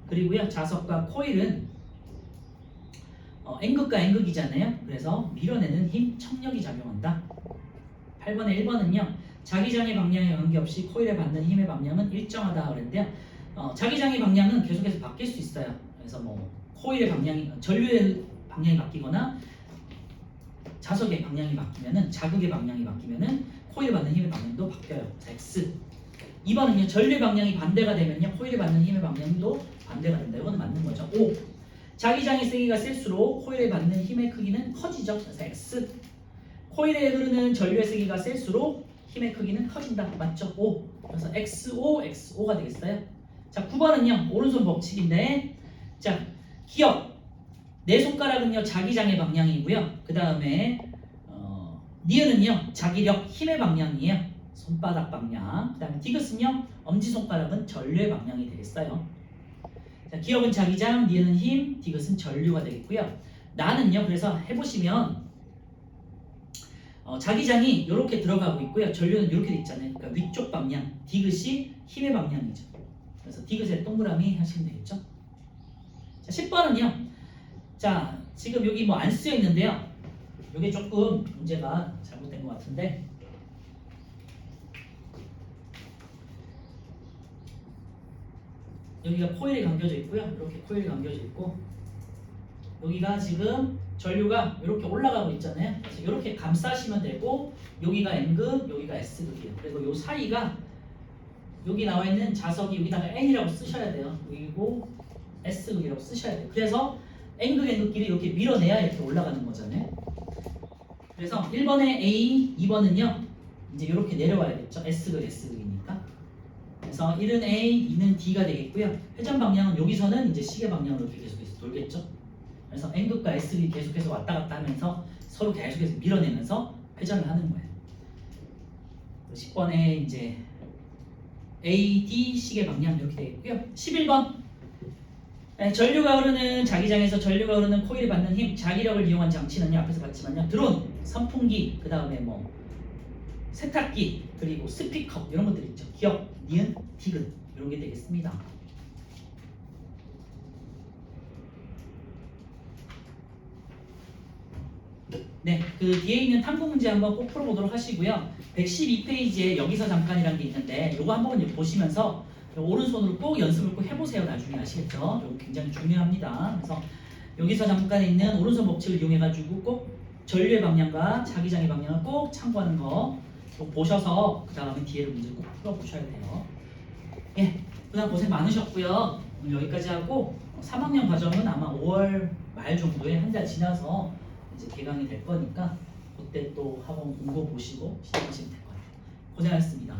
그리고요 자석과 코일은 N극과 N극이잖아요. 그래서 밀어내는 힘, 청력이 작용한다. 8번에 1번은요 자기장의 방향에 관계없이 코일에 받는 힘의 방향은 일정하다 그랬는데요. 자기장의 방향은 계속해서 바뀔 수 있어요. 그래서 뭐 코일의 방향이 전류의 방향이 바뀌거나 자석의 방향이 바뀌면은 자극의 방향이 바뀌면은 코일에 받는 힘의 방향도 바뀌어요. X. 2번은요 전류 방향이 반대가 되면요 코일에 받는 힘의 방향도 반대가 된다. 이건 맞는 거죠. 5. 자기장의 세기가 셀수록 코일에 받는 힘의 크기는 커지죠. 그래서 X. 코일에 흐르는 전류의 세기가 셀수록 힘의 크기는 커진다. 맞죠? 5. 그래서 XO, XO가 되겠어요. 자, 9번은요. 오른손 법칙인데 자, 기억. 네 손가락은요. 자기장의 방향이고요. 그 다음에 니은은요. 자기력, 힘의 방향이에요. 손바닥 방향. 그 다음에 디귿은요. 엄지손가락은 전류의 방향이 되겠어요. 자, 기억은 자기장, 니은은 힘, 디귿은 전류가 되겠고요. 나는요. 그래서 해보시면 자기장이 이렇게 들어가고 있고요. 전류는 이렇게 돼 있잖아요. 그러니까 위쪽 방향, 디귿이 힘의 방향이죠. 그래서 디귿에 동그라미 하시면 되겠죠. 자, 10번은요. 자, 지금 여기 뭐 안 쓰여 있는데요. 이게 조금 문제가 잘못된 것 같은데 여기가 코일이 감겨져 있고요. 이렇게 코일이 감겨져 있고 여기가 지금 전류가 이렇게 올라가고 있잖아요. 그래서 이렇게 감싸시면 되고 여기가 N극, 여기가 S극이에요. 그리고 요 사이가 여기 나와 있는 자석이 여기다가 N이라고 쓰셔야 돼요. 그리고 S극이라고 쓰셔야 돼요. 그래서 N극, N극끼리 이렇게 밀어내야 이렇게 올라가는 거잖아요. 그래서 1번에 A, 2번은요. 이제 이렇게 내려와야겠죠. S극, S극이니까. 그래서 1은 A, 2는 D가 되겠고요. 회전 방향은 여기서는 이제 시계 방향으로 이렇게 계속해서 돌겠죠. 그래서 N극과 S극이 계속해서 왔다 갔다 하면서 서로 계속해서 밀어내면서 회전을 하는 거예요. 10번에 이제 A, D 시계 방향 이렇게 되겠고요. 11번 전류가 흐르는 자기장에서 전류가 흐르는 코일이 받는 힘, 자기력을 이용한 장치는요 앞에서 봤지만요 드론, 선풍기, 그 다음에 뭐 세탁기, 그리고 스피커 이런 것들 있죠. 기억, 니은, 디귿 이런 게 되겠습니다. 네, 그 뒤에 있는 탐구 문제 한번 꼭 풀어보도록 하시고요. 112페이지에 여기서 잠깐이라는 게 있는데 이거 한번 보시면서 오른손으로 꼭 연습을 꼭 해보세요. 나중에 아시겠죠? 이거 굉장히 중요합니다. 그래서 여기서 잠깐에 있는 오른손 법칙을 이용해가지고 꼭 전류의 방향과 자기장의 방향을 꼭 참고하는 거 꼭 보셔서 그 다음에 뒤에를 문제 꼭 풀어보셔야 돼요. 예, 그다음 고생 많으셨고요. 오늘 여기까지 하고 3학년 과정은 아마 5월 말 정도에 한 달 지나서 이제 개강이 될 거니까 그때 또 학원 공고 보시고 시작하시면 될 것 같아요. 고생하셨습니다.